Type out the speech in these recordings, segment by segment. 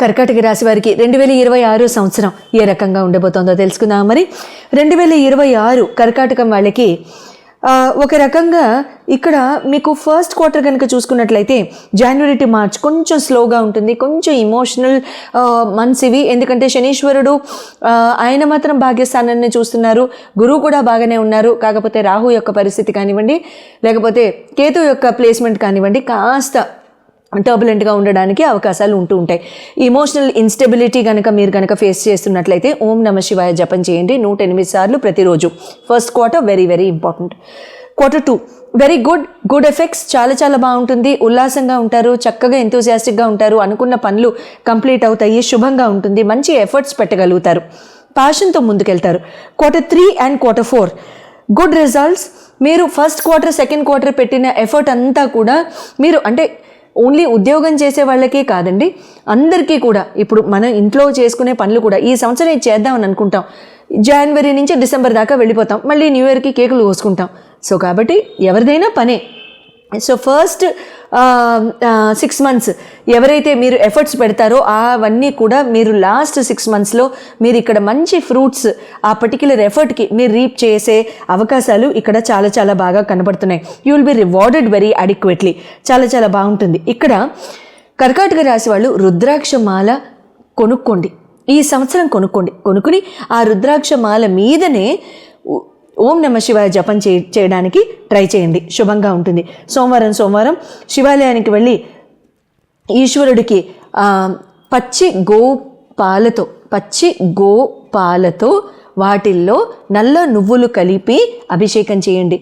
కర్కాటక రాశి వారికి 2026 సంవత్సరం ఏ రకంగా ఉండబోతోందో తెలుసుకుందాం. మరి 2026 కర్కాటకం వాళ్ళకి ఒక రకంగా ఇక్కడ మీకు ఫస్ట్ క్వార్టర్ కనుక చూసుకున్నట్లయితే జనవరి టు మార్చ్ కొంచెం స్లోగా ఉంటుంది, కొంచెం ఇమోషనల్ మంత్స్ ఇవి. ఎందుకంటే శనీశ్వరుడు ఆయన మాత్రం భాగ్యస్థానాన్ని చూస్తున్నారు, గురువు కూడా బాగానే ఉన్నారు. కాకపోతే రాహు యొక్క పరిస్థితి కానివ్వండి, లేకపోతే కేతు యొక్క ప్లేస్మెంట్ కానివ్వండి, కాస్త టర్బులెంట్గా ఉండడానికి అవకాశాలు ఉంటూ ఉంటాయి. ఇమోషనల్ ఇన్స్టెబిలిటీ కనుక మీరు కనుక ఫేస్ చేస్తున్నట్లయితే ఓం నమ శివాయ జపం చేయండి 108 సార్లు ప్రతిరోజు. First quarter very very important. Quarter 2 very good effects, చాలా చాలా బాగుంటుంది. ఉల్లాసంగా ఉంటారు, చక్కగా ఎంతూజియాస్టిక్గా ఉంటారు, అనుకున్న పనులు కంప్లీట్ అవుతాయి, శుభంగా ఉంటుంది, మంచి ఎఫర్ట్స్ పెట్టగలుగుతారు, ప్యాషన్తో ముందుకెళ్తారు. Quarter 3 and quarter 4 good results. మీరు ఫస్ట్ క్వార్టర్ సెకండ్ క్వార్టర్ పెట్టిన ఎఫర్ట్ అంతా కూడా మీరు అంటే ఓన్లీ ఉద్యోగం చేసే వాళ్ళకే కాదండి, అందరికీ కూడా. ఇప్పుడు మనం ఇంట్లో చేసుకునే పనులు కూడా ఈ సంవత్సరం ఇది చేద్దామని అనుకుంటాం, జనవరి నుంచి డిసెంబర్ దాకా వెళ్ళిపోతాం, మళ్ళీ న్యూ ఇయర్కి కేకులు కోసుకుంటాం. సో కాబట్టి ఎవరిదైనా పనే. సో ఫస్ట్ 6 months ఎవరైతే మీరు ఎఫర్ట్స్ పెడతారో అవన్నీ కూడా మీరు లాస్ట్ 6 monthsలో మీరు ఇక్కడ మంచి ఫ్రూట్స్ ఆ పర్టిక్యులర్ ఎఫర్ట్కి మీరు రీప్ చేసే అవకాశాలు ఇక్కడ చాలా చాలా బాగా కనబడుతున్నాయి. You will be rewarded very adequately. చాలా చాలా బాగుంటుంది. ఇక్కడ కర్కాటక రాశి వాళ్ళు రుద్రాక్ష మాల కొనుక్కోండి, ఈ సంవత్సరం కొనుక్కుని ఆ రుద్రాక్ష మాల మీదనే ఓం నమ శివాయ జపం చేయడానికి ట్రై చేయండి, శుభంగా ఉంటుంది. సోమవారం శివాలయానికి వెళ్ళి ఈశ్వరుడికి పచ్చి గోపాలతో వాటిల్లో నల్ల నువ్వులు కలిపి అభిషేకం చేయండి.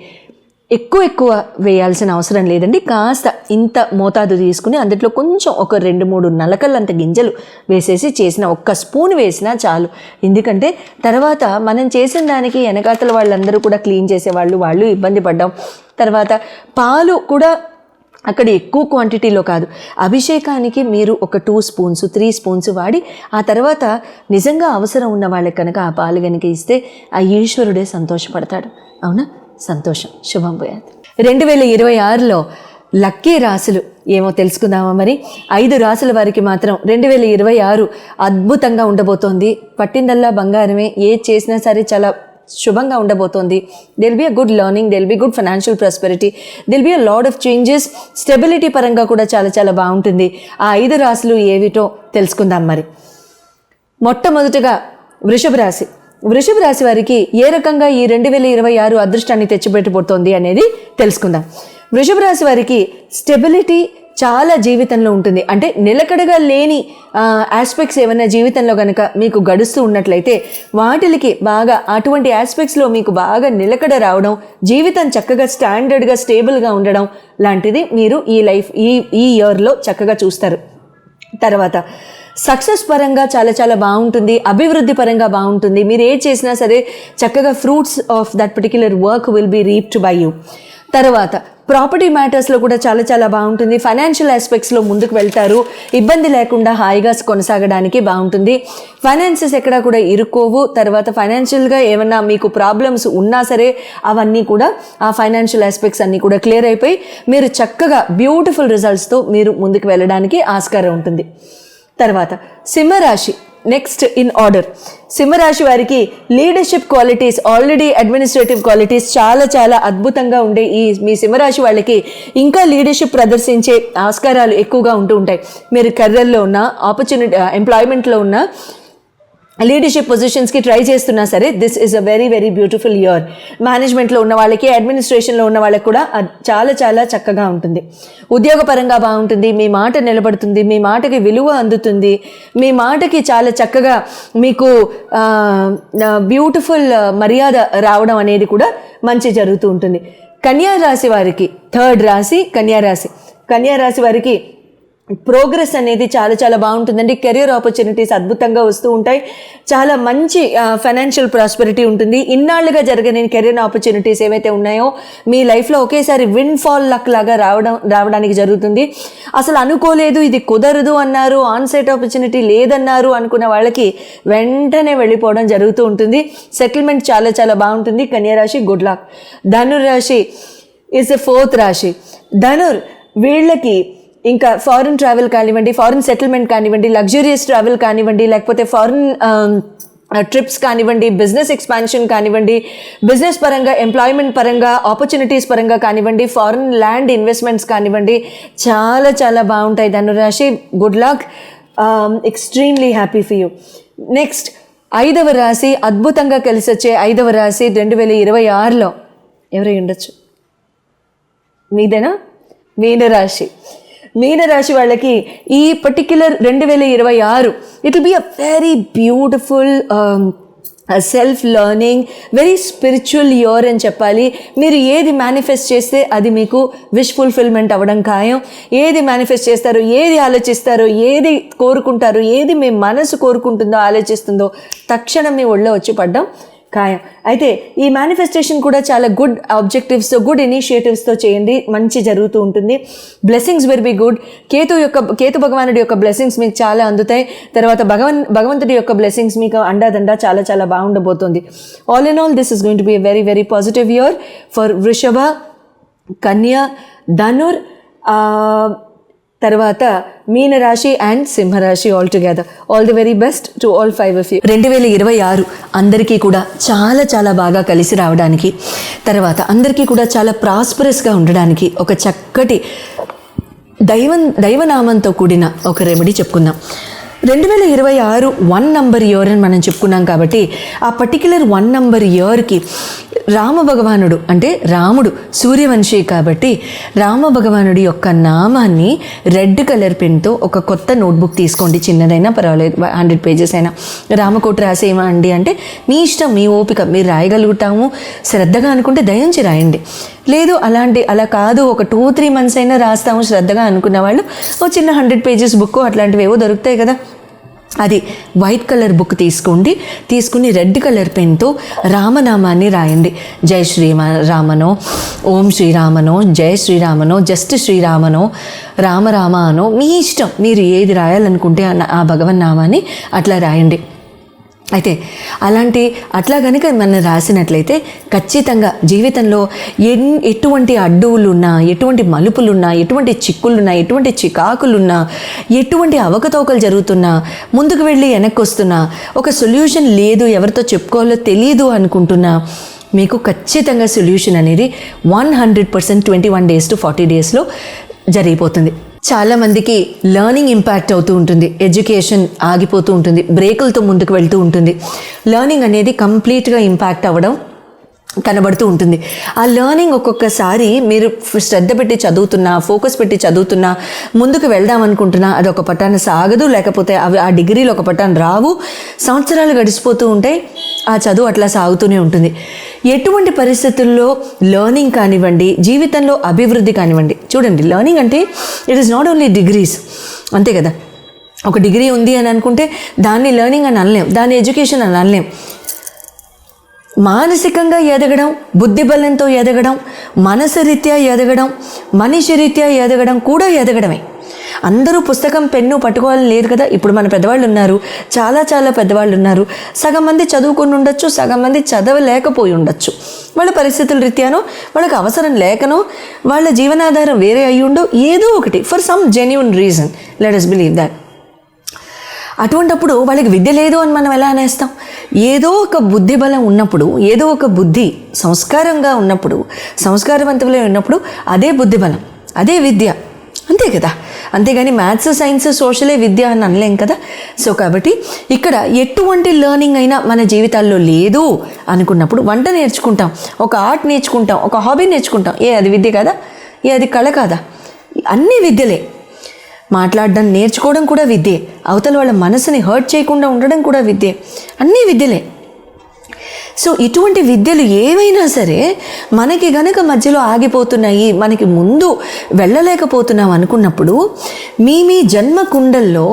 ఎక్కువ వేయాల్సిన అవసరం లేదండి, కాస్త ఇంత మోతాదు తీసుకుని అందులో కొంచెం ఒక 2-3 నలకల్లంత గింజలు వేసేసి చేసిన 1 స్పూన్ వేసినా చాలు. ఎందుకంటే తర్వాత మనం చేసిన దానికి వెనకాతల వాళ్ళందరూ కూడా క్లీన్ చేసేవాళ్ళు, వాళ్ళు ఇబ్బంది పడ్డాం. తర్వాత పాలు కూడా అక్కడ ఎక్కువ క్వాంటిటీలో కాదు, అభిషేకానికి మీరు ఒక 2 స్పూన్స్ 3 స్పూన్స్ వాడి ఆ తర్వాత నిజంగా అవసరం ఉన్న వాళ్ళకి కనుక ఆ పాలు కనుక ఇస్తే ఆ ఈశ్వరుడే సంతోషపడతాడు. అవునా? సంతోషం, శుభం పోయాది. 2026లో లక్కీ రాశులు ఏమో తెలుసుకుందామా? మరి 5 రాశుల వారికి మాత్రం 2026 అద్భుతంగా ఉండబోతోంది. పట్టిందల్లా బంగారమే, ఏది చేసినా సరే చాలా శుభంగా ఉండబోతోంది. There'll be a good learning, there'll be good financial prosperity, there'll be a lot of changes. Stability పరంగా కూడా చాలా చాలా బాగుంటుంది. ఆ 5 రాశులు ఏవిటో తెలుసుకుందాం. మరి మొట్టమొదటిగా వృషభ రాశి వారికి ఏ రకంగా ఈ 2026 అదృష్టాన్ని తెచ్చిపెట్టబోతోంది అనేది తెలుసుకుందాం. వృషభ రాశి వారికి స్టెబిలిటీ చాలా జీవితంలో ఉంటుంది. అంటే నిలకడగా లేని ఆస్పెక్ట్స్ ఏమైనా జీవితంలో కనుక మీకు గడుస్తూ ఉన్నట్లయితే వాటికి బాగా అటువంటి ఆస్పెక్ట్స్లో మీకు బాగా నిలకడ రావడం, జీవితం చక్కగా స్టాండర్డ్గా స్టేబుల్గా ఉండడం లాంటిది మీరు ఈ ఇయర్లో చక్కగా చూస్తారు. తర్వాత సక్సెస్ పరంగా చాలా చాలా బాగుంటుంది, అభివృద్ధి పరంగా బాగుంటుంది. మీరు ఏది చేసినా సరే చక్కగా fruits of that particular work will be reaped by you. తర్వాత ప్రాపర్టీ మ్యాటర్స్లో కూడా చాలా చాలా బాగుంటుంది. ఫైనాన్షియల్ ఆస్పెక్ట్స్లో ముందుకు వెళ్తారు, ఇబ్బంది లేకుండా హాయిగా కొనసాగడానికి బాగుంటుంది. ఫైనాన్సెస్ ఎక్కడా కూడా ఇరుక్కోవు. తర్వాత ఫైనాన్షియల్గా ఏమన్నా మీకు ప్రాబ్లమ్స్ ఉన్నా సరే అవన్నీ కూడా ఆ ఫైనాన్షియల్ ఆస్పెక్ట్స్ అన్నీ కూడా క్లియర్ అయిపోయి మీరు చక్కగా బ్యూటిఫుల్ రిజల్ట్స్తో మీరు ముందుకు వెళ్ళడానికి ఆస్కారం ఉంటుంది. తర్వాత సింహరాశి నెక్స్ట్ ఇన్ ఆర్డర్. సింహరాశి వారికి leadership qualities, already administrative qualities చాలా చాలా అద్భుతంగా ఉండే మీ సింహరాశి వాళ్ళకి ఇంకా లీడర్షిప్ ప్రదర్శించే ఆస్కారాలు ఎక్కువగా ఉంటూ ఉంటాయి. మీరు కెరియర్లో ఉన్న ఆపర్చునిటీ, ఎంప్లాయ్మెంట్లో ఉన్న లీడర్షిప్ పొజిషన్స్కి ట్రై చేస్తున్నా సరే this is a very very beautiful year. మేనేజ్మెంట్లో ఉన్న వాళ్ళకి, అడ్మినిస్ట్రేషన్లో ఉన్న వాళ్ళకి కూడా చాలా చాలా చక్కగా ఉంటుంది. ఉద్యోగపరంగా బాగుంటుంది, మీ మాట నిలబడుతుంది, మీ మాటకి విలువ అందుతుంది, మీ మాటకి చాలా చక్కగా మీకు బ్యూటిఫుల్ మర్యాద రావడం అనేది కూడా మంచి జరుగుతూ ఉంటుంది. కన్యా రాశి వారికి 3rd రాశి కన్యా రాశి వారికి ప్రోగ్రెస్ అనేది చాలా చాలా బాగుంటుందండి. కెరియర్ ఆపర్చునిటీస్ అద్భుతంగా వస్తూ ఉంటాయి. చాలా మంచి ఫైనాన్షియల్ ప్రాస్పెరిటీ ఉంటుంది. ఇన్నాళ్ళుగా జరగని కెరియర్ ఆపర్చునిటీస్ ఏవైతే ఉన్నాయో మీ లైఫ్లో ఒకేసారి విన్ ఫాల్ లక్ లాగా రావడానికి జరుగుతుంది. అసలు అనుకోలేదు, ఇది కుదరదు అన్నారు, ఆన్సైట్ ఆపర్చునిటీ లేదన్నారు అనుకున్న వాళ్ళకి వెంటనే వెళ్ళిపోవడం జరుగుతూ ఉంటుంది. సెటిల్మెంట్ చాలా చాలా బాగుంటుంది. కన్యా రాశి గుడ్ లక్. ధనుర్ రాశి ఈజ్ ఎ 4th రాశి. వీళ్ళకి ఇంకా ఫారిన్ ట్రావెల్ కానివ్వండి, ఫారిన్ సెటిల్మెంట్ కానివ్వండి, లగ్జూరియస్ ట్రావెల్ కానివ్వండి, లేకపోతే ఫారిన్ ట్రిప్స్ కానివ్వండి, బిజినెస్ ఎక్స్పాన్షన్ కానివ్వండి, బిజినెస్ పరంగా, ఎంప్లాయ్మెంట్ పరంగా, ఆపర్చునిటీస్ పరంగా కానివ్వండి, ఫారిన్ ల్యాండ్ ఇన్వెస్ట్మెంట్స్ కానివ్వండి, చాలా చాలా బాగుంటాయి ధనురాశి. Good luck, extremely happy for you. Next 5వ రాశి, అద్భుతంగా కలిసి వచ్చే 5వ రాశి 2026లో ఎవరై ఉండొచ్చు? మీదేనా? మీనరాశి. మీనరాశి వాళ్ళకి ఈ particular 2026 it will be a very beautiful self learning, very spiritual year అని చెప్పాలి. మీరు ఏది మేనిఫెస్ట్ చేస్తే అది మీకు విష్ ఫుల్ఫిల్మెంట్ అవ్వడం ఖాయం. ఏది మేనిఫెస్ట్ చేస్తారో, ఏది ఆలోచిస్తారో, ఏది కోరుకుంటారో, ఏది మీ మనసు కోరుకుంటుందో, ఆలోచిస్తుందో తక్షణం మీ ఒళ్ళో వచ్చి పడ్డం ఖాయం. అయితే ఈ మేనిఫెస్టేషన్ కూడా చాలా గుడ్ ఆబ్జెక్టివ్స్తో, గుడ్ ఇనిషియేటివ్స్తో చేయండి, మంచి జరుగుతూ ఉంటుంది. Blessings will be good. Ketu భగవానుడి యొక్క బ్లెస్సింగ్స్ మీకు చాలా అందుతాయి. తర్వాత భగవంతుడి యొక్క బ్లెస్సింగ్స్ మీకు అండాదండా చాలా చాలా బాగుండబోతుంది. All in all this is going to be a very very positive year for Vrishabha, Kanya, Dhanur, తర్వాత మీనరాశి అండ్ సింహరాశి all together. All the very best to all 5 of you. 2026 అందరికీ కూడా చాలా చాలా బాగా కలిసి రావడానికి, తర్వాత అందరికీ కూడా చాలా ప్రాస్పరస్గా ఉండడానికి ఒక చక్కటి దైవనామంతో కూడిన ఒక రెమెడీ చెప్పుకుందాం. 2026 1 నంబర్ ఇయర్ అని మనం చెప్పుకున్నాం కాబట్టి ఆ పర్టిక్యులర్ 1 నంబర్ ఇయర్కి రామ భగవానుడు అంటే రాముడు సూర్యవంశీ కాబట్టి రామ భగవానుడి యొక్క నామాన్ని రెడ్ కలర్ పెన్తో ఒక కొత్త నోట్బుక్ తీసుకోండి, చిన్నదైనా పర్వాలేదు, 100 pages అయినా. రామకోటి రాసేమా అండి అంటే మీ ఇష్టం, మీ ఓపిక, మీరు రాయగలుగుతాము శ్రద్ధగా అనుకుంటే దయించి రాయండి. లేదు అలా కాదు ఒక 2-3 months అయినా రాస్తాము శ్రద్ధగా అనుకున్న వాళ్ళు ఓ చిన్న 100 pages బుక్ అట్లాంటివి ఏవో దొరుకుతాయి కదా, అది వైట్ కలర్ బుక్ తీసుకుని రెడ్ కలర్ పెన్తో రామనామాన్ని రాయండి. జై శ్రీరామనో, ఓం శ్రీరామనో, జై శ్రీరామనో, జస్ట్ శ్రీరామనో, రామ అనో, మీ ఇష్టం, మీరు ఏది రాయాలనుకుంటే ఆ భగవన్నామాన్ని అట్లా రాయండి. అయితే అట్లా కనుక మనం రాసినట్లయితే ఖచ్చితంగా జీవితంలో ఎటువంటి అడ్డువులున్నా, ఎటువంటి మలుపులున్నా, ఎటువంటి చిక్కులున్నా, ఎటువంటి చికాకులున్నా, ఎటువంటి అవకతవకలు జరుగుతున్నా, ముందుకు వెళ్ళి వెనక్కి వస్తున్నా, ఒక సొల్యూషన్ లేదు, ఎవరితో చెప్పుకోవాలో తెలియదు అనుకుంటున్నా, మీకు ఖచ్చితంగా సొల్యూషన్ అనేది 100% 21 days to 40 daysలో జరిగిపోతుంది. చాలామందికి లర్నింగ్ ఇంపాక్ట్ అవుతూ ఉంటుంది, ఎడ్యుకేషన్ ఆగిపోతూ ఉంటుంది, బ్రేకులతో ముందుకు వెళ్తూ ఉంటుంది. లర్నింగ్ అనేది కంప్లీట్గా ఇంపాక్ట్ అవ్వడం కనబడుతూ ఉంటుంది. ఆ లర్నింగ్ ఒక్కొక్కసారి మీరు శ్రద్ధ పెట్టి చదువుతున్నా, ఫోకస్ పెట్టి చదువుతున్నా, ముందుకు వెళ్దాం అనుకుంటున్నా, అది ఒక పట్టాన సాగదు, లేకపోతే అవి ఆ డిగ్రీలు ఒక పట్టాన రావు, సంవత్సరాలు గడిచిపోతూ ఉంటాయి, ఆ చదువు అట్లా సాగుతూనే ఉంటుంది. ఎటువంటి పరిస్థితుల్లో లర్నింగ్ కానివ్వండి, జీవితంలో అభివృద్ధి కానివ్వండి, చూడండి లర్నింగ్ అంటే it is not only degrees, అంతే కదా. ఒక డిగ్రీ ఉంది అని అనుకుంటే దాన్ని లర్నింగ్ అని అనలేం, దాన్ని ఎడ్యుకేషన్ అని అనలేం. మానసికంగా ఎదగడం, బుద్ధిబలంతో ఎదగడం, మనసు రీత్యా ఎదగడం, మనిషి రీత్యా ఎదగడం కూడా ఎదగడమే. అందరూ పుస్తకం పెన్ను పట్టుకోవాలని లేదు కదా. ఇప్పుడు మన పెద్దవాళ్ళు ఉన్నారు, చాలా చాలా పెద్దవాళ్ళు ఉన్నారు, సగం మంది చదువుకుని ఉండొచ్చు, సగం మంది చదవలేకపోయి ఉండొచ్చు. వాళ్ళ పరిస్థితుల రీత్యానో, వాళ్ళకి అవసరం లేకనో, వాళ్ళ జీవనాధారం వేరే అయ్యుండో, ఏదో ఒకటి for some genuine reason, let us believe that. అటువంటప్పుడు వాళ్ళకి విద్య లేదు అని మనం ఎలా అనేస్తాం? ఏదో ఒక బుద్ధి బలం ఉన్నప్పుడు, ఏదో ఒక బుద్ధి సంస్కారంగా ఉన్నప్పుడు, సంస్కారవంతులే ఉన్నప్పుడు అదే బుద్ధి బలం, అదే విద్య, అంతే కదా. అంతేగాని మ్యాథ్స్, సైన్స్, సోషలే విద్య అని అనలేం కదా. సో కాబట్టి ఇక్కడ ఎటువంటి లర్నింగ్ అయినా మన జీవితాల్లో లేదు అనుకున్నప్పుడు వంట నేర్చుకుంటాం, ఒక ఆర్ట్ నేర్చుకుంటాం, ఒక హాబీ నేర్చుకుంటాం, అది విద్య కదా, అది కళ కాదా? అన్నీ విద్యలే. మాట్లాడడం నేర్చుకోవడం కూడా విద్యే, అవతల వాళ్ళ మనసుని హర్ట్ చేయకుండా ఉండడం కూడా విద్యే, అన్నీ విద్యలే. సో ఇటువంటి విద్యలు ఏవైనా సరే మనకి గనక మధ్యలో ఆగిపోతున్నాయి, మనకి ముందు వెళ్ళలేకపోతున్నాం అనుకున్నప్పుడు మీ జన్మ కుండల్లో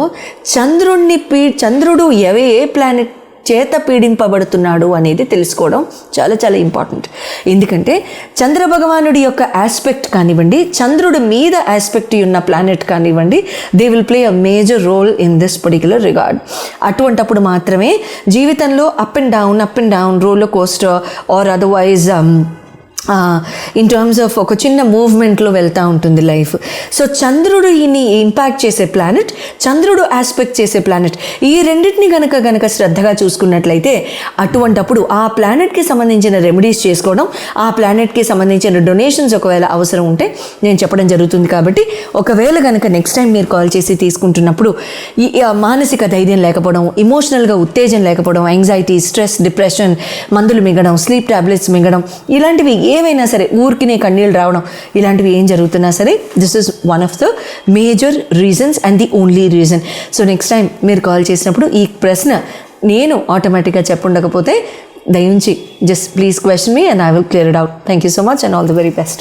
చంద్రుడు ఏ ప్లానెట్ చేత పీడింపబడుతున్నాడు అనేది తెలుసుకోవడం చాలా చాలా ఇంపార్టెంట్. ఎందుకంటే చంద్ర భగవానుడి యొక్క ఆస్పెక్ట్ కానివ్వండి, చంద్రుడి మీద ఆస్పెక్ట్ ఉన్న ప్లానెట్ కానివ్వండి, they will play a major role in this particular regard. అటువంటప్పుడు మాత్రమే జీవితంలో up and down roller coaster or otherwise in terms of ఒక చిన్న మూవ్మెంట్లో వెళ్తూ ఉంటుంది లైఫ్. సో చంద్రుడు ఈయన్ని ఇంపాక్ట్ చేసే ప్లానెట్, చంద్రుడు ఆస్పెక్ట్ చేసే ప్లానెట్, ఈ రెండింటిని గనక శ్రద్ధగా చూసుకున్నట్లయితే అటువంటప్పుడు ఆ ప్లానెట్కి సంబంధించిన రెమెడీస్ చేసుకోవడం, ఆ ప్లానెట్కి సంబంధించిన డొనేషన్స్ ఒకవేళ అవసరం ఉంటే నేను చెప్పడం జరుగుతుంది. కాబట్టి ఒకవేళ కనుక నెక్స్ట్ టైం మీరు కాల్ చేసి తీసుకుంటున్నప్పుడు ఈ మానసిక ధైర్యం లేకపోవడం, ఇమోషనల్గా ఉత్తేజం లేకపోవడం, యాంగ్జైటీ, స్ట్రెస్, డిప్రెషన్, మందులు మింగడం, స్లీప్ టాబ్లెట్స్ మింగడం, ఇలాంటివి ఏవైనా సరే, ఊరికినే కన్నీళ్ళు రావడం, ఇలాంటివి ఏం జరుగుతున్నా సరే, this is one of the major reasons and the only reason. So next time మీరు కాల్ చేసినప్పుడు ఈ ప్రశ్న నేను ఆటోమేటిక్గా చెప్పుండకపోతే దయించి just please question me and I will clear it out. Thank you so much and all the very best.